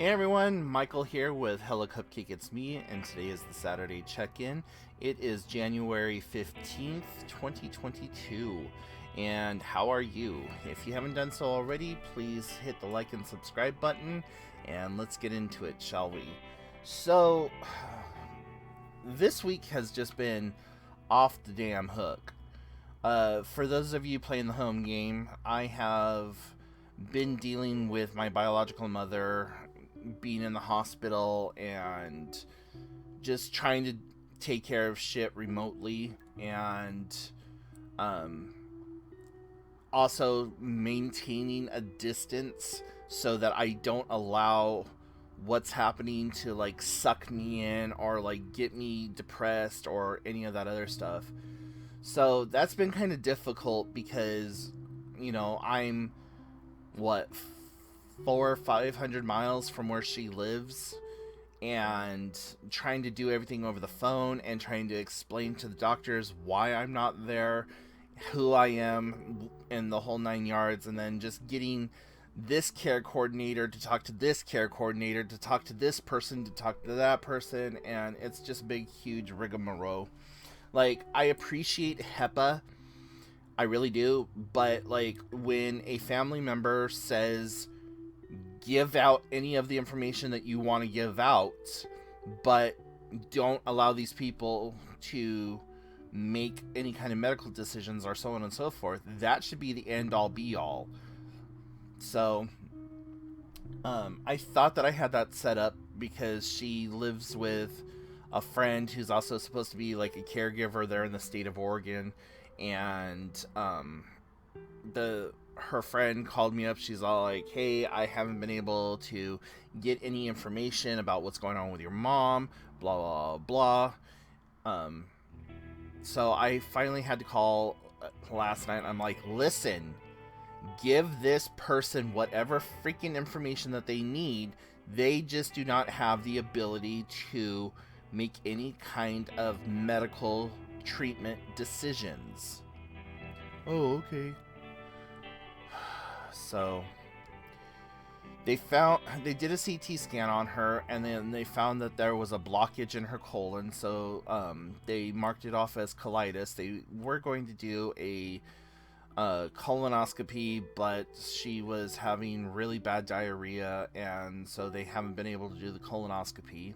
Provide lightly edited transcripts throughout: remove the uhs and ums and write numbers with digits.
Hey everyone, Michael here with hellocupcakeitsme, and today is the Saturday check-in. It is January 15th, 2022, and how are you? If you haven't done so already, please hit the like and subscribe button, and let's get into it, shall we? So, this week has just been off the damn hook. For those of you playing the home game, I have been dealing with my biological mother being in the hospital and just trying to take care of shit remotely, and um, also maintaining a distance so that I don't allow what's happening to like suck me in or like get me depressed or any of that other stuff. So that's been kind of difficult because, I'm what, 400 or 500 miles from where she lives, and trying to do everything over the phone and trying to explain to the doctors why I'm not there, who I am, and the whole 9 yards, and then just getting this care coordinator to talk to this care coordinator to talk to this person to talk to that person, and it's just a big huge rigmarole. Like, I appreciate HEPA, I really do, but like when a family member says give out any of the information that you want to give out, but don't allow these people to make any kind of medical decisions or so on and so forth, that should be the end all be all. So, I thought that I had that set up because she lives with a friend who's also supposed to be like a caregiver there in the state of Oregon, and the her friend called me up. She's all like, hey, I haven't been able to get any information about what's going on with your mom, blah blah blah. um so I finally had to call last night. I'm like, listen, give this person whatever freaking information that they need. They just do not have the ability to make any kind of medical treatment decisions. Oh, okay. So they did a CT scan on her, and then they found that there was a blockage in her colon. So they marked it off as colitis. They were going to do a colonoscopy, but she was having really bad diarrhea, and so they haven't been able to do the colonoscopy.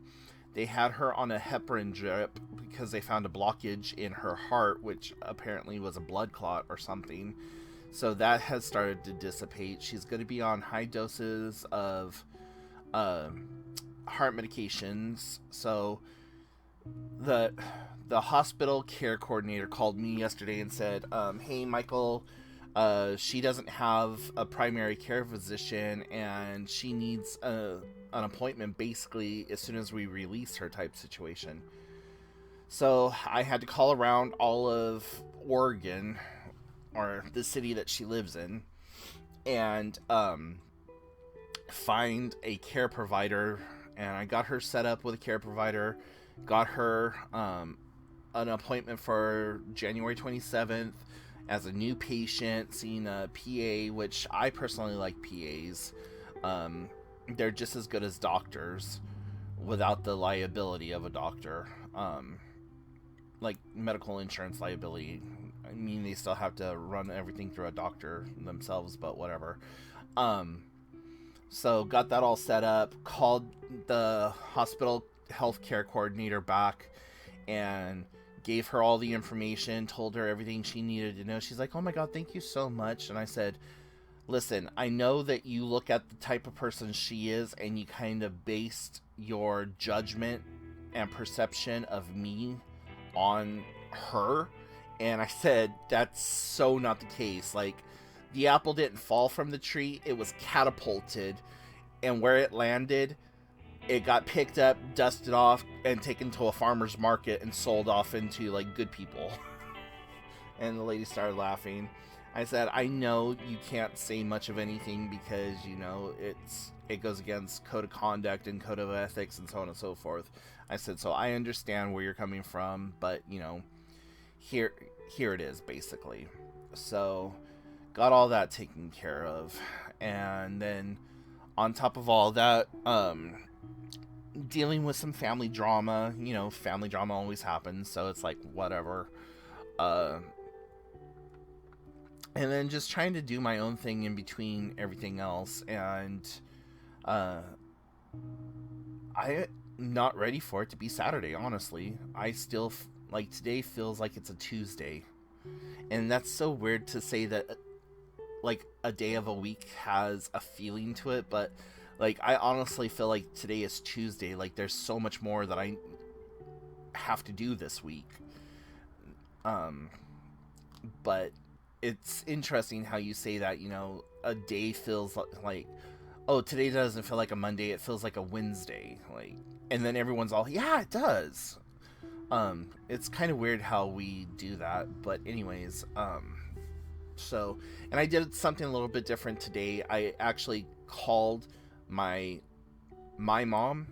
They had her on a heparin drip because they found a blockage in her heart, which apparently was a blood clot or something. So that has started to dissipate. She's going to be on high doses of heart medications. So the hospital care coordinator called me yesterday and said, hey, Michael, she doesn't have a primary care physician, and she needs an appointment basically as soon as we release her type situation. So I had to call around all of Oregon, or the city that she lives in, and find a care provider. And I got her set up with a care provider, got her an appointment for January 27th as a new patient, seeing a PA, which I personally like PAs. They're just as good as doctors without the liability of a doctor. Like medical insurance liability. I mean, they still have to run everything through a doctor themselves, but whatever. So got that all set up, called the hospital healthcare coordinator back, and gave her all the information, told her everything she needed to know. She's like, oh my god, thank you so much. And I said, listen, I know that you look at the type of person she is and you kind of based your judgment and perception of me on her. And I said, that's so not the case. Like, the apple didn't fall from the tree, it was catapulted, and where it landed, it got picked up, dusted off, and taken to a farmer's market and sold off into like good people. And the lady started laughing. I said, I know you can't say much of anything because, it goes against code of conduct and code of ethics and so on and so forth. I said, so I understand where you're coming from, but here it is, basically. So got all that taken care of, and then On top of all that, dealing with some family drama. Family drama always happens, so it's like whatever. Uh, and then just trying to do my own thing in between everything else, and uh, I'm not ready for it to be Saturday. Honestly, I still like today feels like it's a Tuesday, and that's so weird to say that like a day of a week has a feeling to it, but like I honestly feel like today is Tuesday. Like there's so much more that I have to do this week. Um, but it's interesting how you say that, a day feels like, oh, today doesn't feel like a Monday, it feels like a Wednesday. Like, and then everyone's all, yeah, it does. It's kind of weird how we do that, but anyways, so, and I did something a little bit different today. I actually called my mom.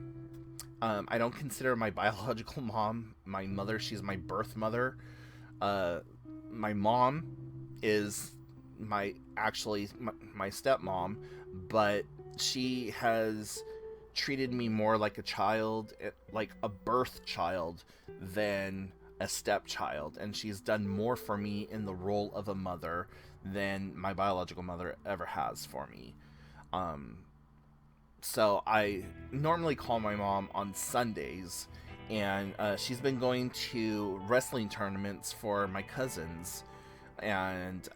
I don't consider my biological mom my mother. She's my birth mother. My mom is my stepmom, but she has treated me more like a child, like a birth child, than a stepchild, and she's done more for me in the role of a mother than my biological mother ever has for me. So I normally call my mom on Sundays, and she's been going to wrestling tournaments for my cousins, and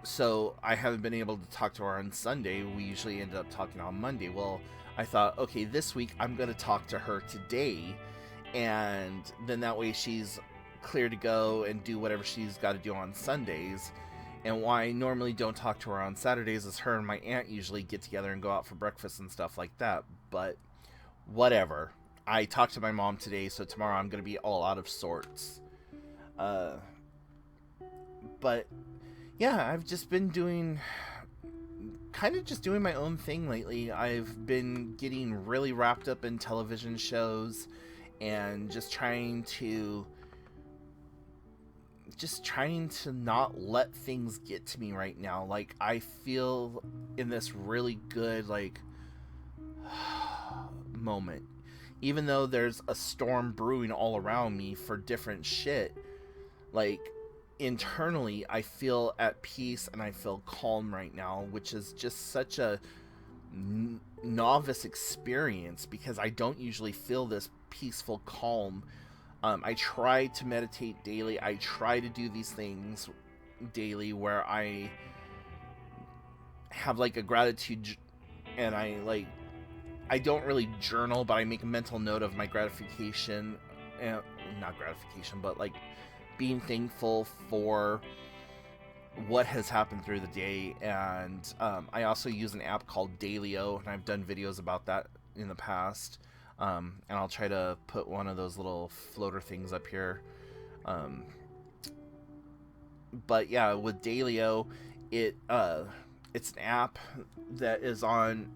so I haven't been able to talk to her on Sunday. We usually end up talking on Monday. Well, I thought, okay, this week I'm going to talk to her today, and then that way she's clear to go and do whatever she's got to do on Sundays. And why I normally don't talk to her on Saturdays is her and my aunt usually get together and go out for breakfast and stuff like that. But whatever. I talked to my mom today, so tomorrow I'm going to be all out of sorts. But yeah, I've just been doing my own thing lately. I've been getting really wrapped up in television shows and just trying to not let things get to me right now. Like, I feel in this really good, like, moment. Even though there's a storm brewing all around me for different shit, like, internally I feel at peace and I feel calm right now, which is just such a novice experience because I don't usually feel this peaceful calm. I try to meditate daily. I try to do these things daily where I have like a gratitude, and I don't really journal, but I make a mental note of my gratification, not gratification, but like being thankful for what has happened through the day. And I also use an app called Dailyo, and I've done videos about that in the past. And I'll try to put one of those little floater things up here. But yeah, with Dailyo, it's an app that is on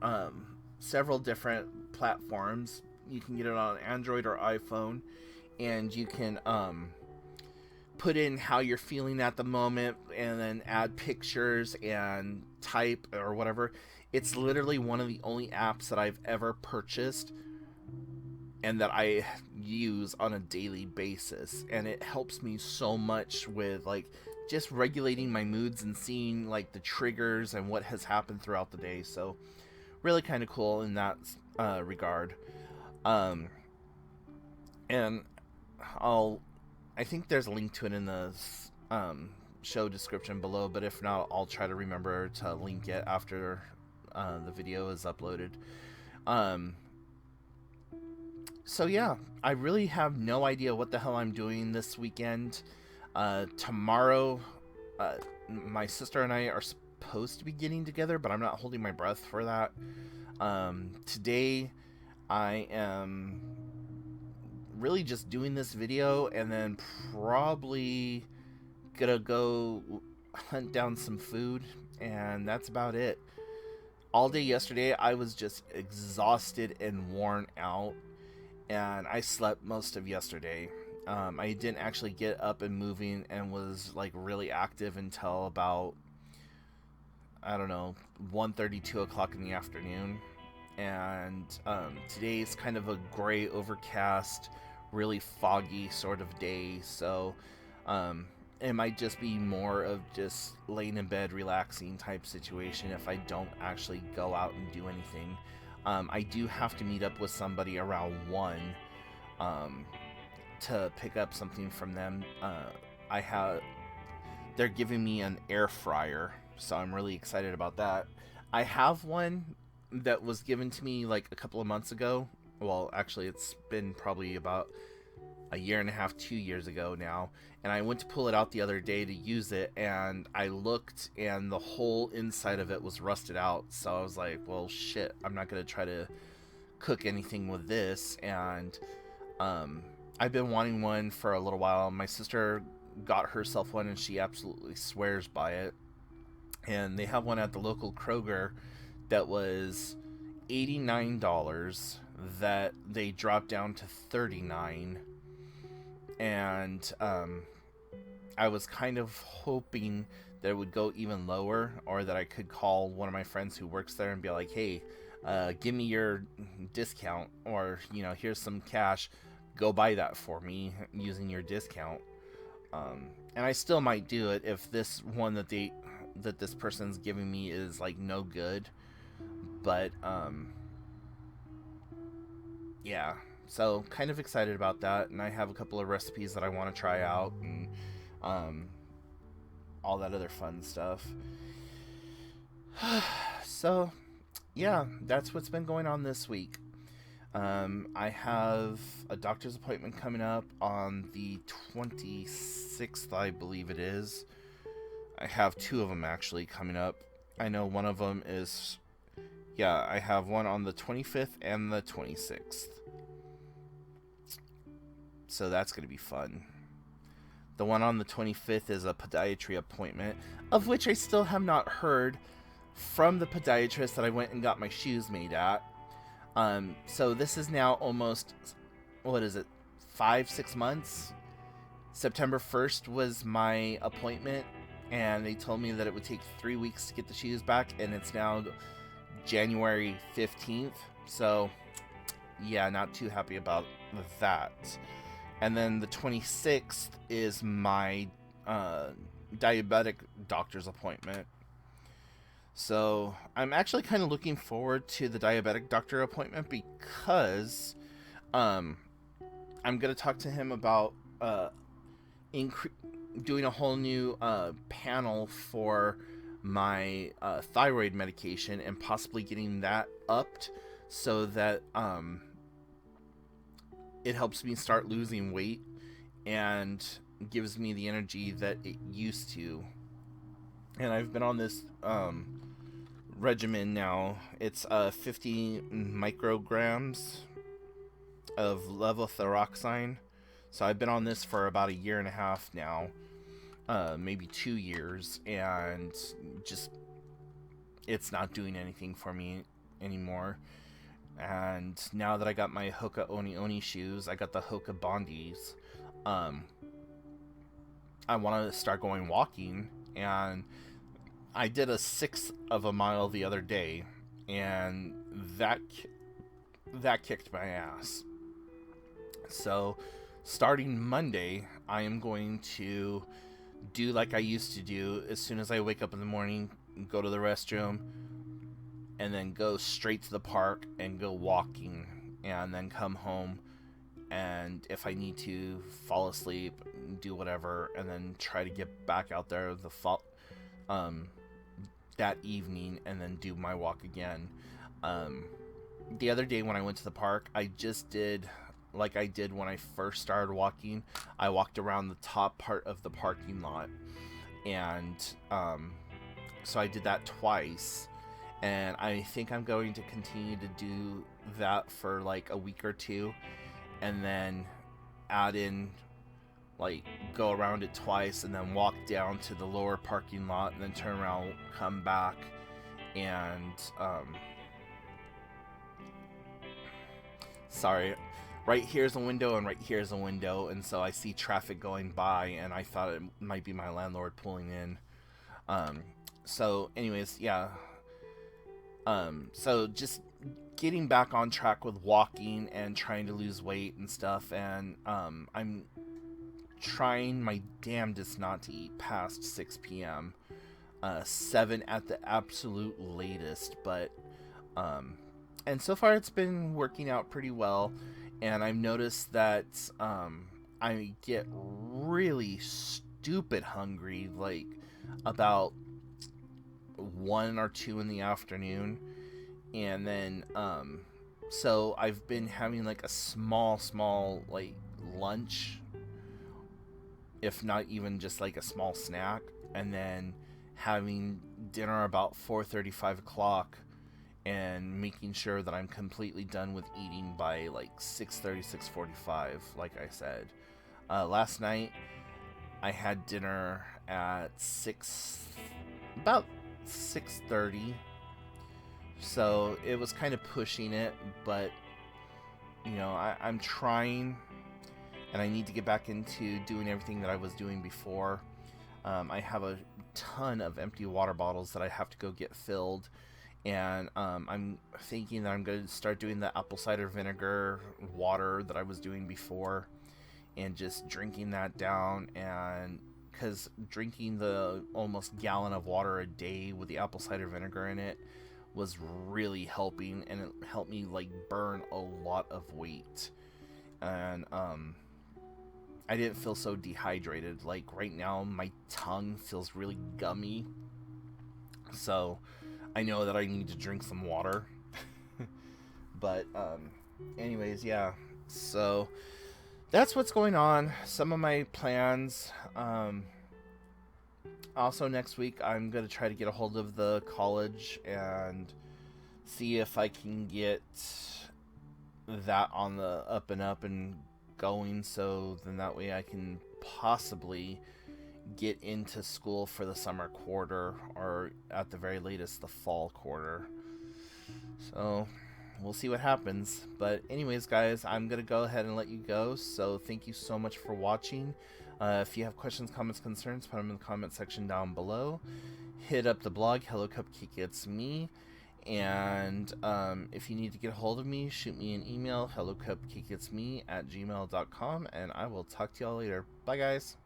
several different platforms. You can get it on Android or iPhone, and you can put in how you're feeling at the moment and then add pictures and type or whatever. It's literally one of the only apps that I've ever purchased and that I use on a daily basis, and it helps me so much with like just regulating my moods and seeing like the triggers and what has happened throughout the day. So really kind of cool in that regard. And I think there's a link to it in the show description below, but if not, I'll try to remember to link it after the video is uploaded. So yeah, I really have no idea what the hell I'm doing this weekend. Tomorrow, my sister and I are supposed to be getting together, but I'm not holding my breath for that. Today, I am really just doing this video, and then probably gonna go hunt down some food, and that's about it. All day yesterday, I was just exhausted and worn out, and I slept most of yesterday. I didn't actually get up and moving and was like really active until about I don't know, 1:30, 2 o'clock in the afternoon. And today's kind of a gray, overcast, really foggy sort of day. So um, it might just be more of just laying in bed, relaxing type situation if I don't actually go out and do anything. I do have to meet up with somebody around 1 um, to pick up something from them. I have They're giving me an air fryer, so I'm really excited about that. I have one that was given to me like a couple of months ago. Well, actually, it's been probably about a year and a half, 2 years ago now. And I went to pull it out the other day to use it, and I looked, and the whole inside of it was rusted out. So I was like, well, shit, I'm not going to try to cook anything with this. And I've been wanting one for a little while. My sister got herself one, and she absolutely swears by it. And they have one at the local Kroger that was $89 that they dropped down to $39. And I was kind of hoping that it would go even lower, or that I could call one of my friends who works there and be like, hey, give me your discount, or, you know, here's some cash, go buy that for me using your discount. And I still might do it if this one that this person's giving me is like no good. But yeah, so kind of excited about that, and I have a couple of recipes that I want to try out, and all that other fun stuff. So yeah, that's what's been going on this week. I have a doctor's appointment coming up on the 26th, I believe it is. I have 2 of them actually coming up. I know one of them is, yeah, I have one on the 25th and the 26th. So that's going to be fun. The one on the 25th is a podiatry appointment, of which I still have not heard from the podiatrist that I went and got my shoes made at. So this is now almost, what is it, 5-6 months? September 1st was my appointment, and they told me that it would take 3 weeks to get the shoes back, and it's now January 15th. So yeah, not too happy about that. And then the 26th is my diabetic doctor's appointment. So I'm actually kind of looking forward to the diabetic doctor appointment, because I'm going to talk to him about doing a whole new panel for my thyroid medication, and possibly getting that upped so that it helps me start losing weight and gives me the energy that it used to. And I've been on this regimen now. It's 50 micrograms of levothyroxine. So I've been on this for about a year and a half now, maybe 2 years, and just, it's not doing anything for me anymore. And now that I got my Hoka Oni Oni shoes, I got the Hoka Bondis, I want to start going walking, and I did a 1/6 of a mile the other day, and that kicked my ass. So starting Monday, I am going to do like I used to do. As soon as I wake up in the morning, go to the restroom, and then go straight to the park and go walking, and then come home, and if I need to, fall asleep, do whatever, and then try to get back out there that evening, and then do my walk again. The other day when I went to the park, I just did like I did when I first started walking. I walked around the top part of the parking lot, and so I did that twice. And I think I'm going to continue to do that for like a week or two, and then add in, like, go around it twice, and then walk down to the lower parking lot, and then turn around, come back, and sorry, right here's a window and right here's a window, and so I see traffic going by, and I thought it might be my landlord pulling in. So anyways, yeah. So just getting back on track with walking and trying to lose weight and stuff, and I'm trying my damnedest not to eat past 6 p.m. 7 at the absolute latest, but and so far it's been working out pretty well. And I've noticed that I get really stupid hungry, like about 1 or 2 in the afternoon, and then so I've been having like a small like lunch, if not even just like a small snack, and then having dinner about 4:30, 5 o'clock, and making sure that I'm completely done with eating by like 6:30, 6:45, like I said. Last night I had dinner at about 6:30, so it was kind of pushing it, but I'm trying, and I need to get back into doing everything that I was doing before. I have a ton of empty water bottles that I have to go get filled, and I'm thinking that I'm going to start doing the apple cider vinegar water that I was doing before, and just drinking that down. And because drinking the almost gallon of water a day with the apple cider vinegar in it was really helping, and it helped me like burn a lot of weight. And I didn't feel so dehydrated. Like right now my tongue feels really gummy, so I know that I need to drink some water. But anyways, yeah, so that's what's going on. Some of my plans. Also next week I'm going to try to get a hold of the college and see if I can get that on the up and up and going, so then that way I can possibly get into school for the summer quarter, or at the very latest the fall quarter. So we'll see what happens. But anyways, guys, I'm gonna go ahead and let you go. So thank you so much for watching. If you have questions, comments, concerns, put them in the comment section down below. Hit up the blog hellocupcakeitsme. And if you need to get a hold of me, shoot me an email, hellocupcakeitsme@gmail.com, and I will talk to y'all later. Bye, guys.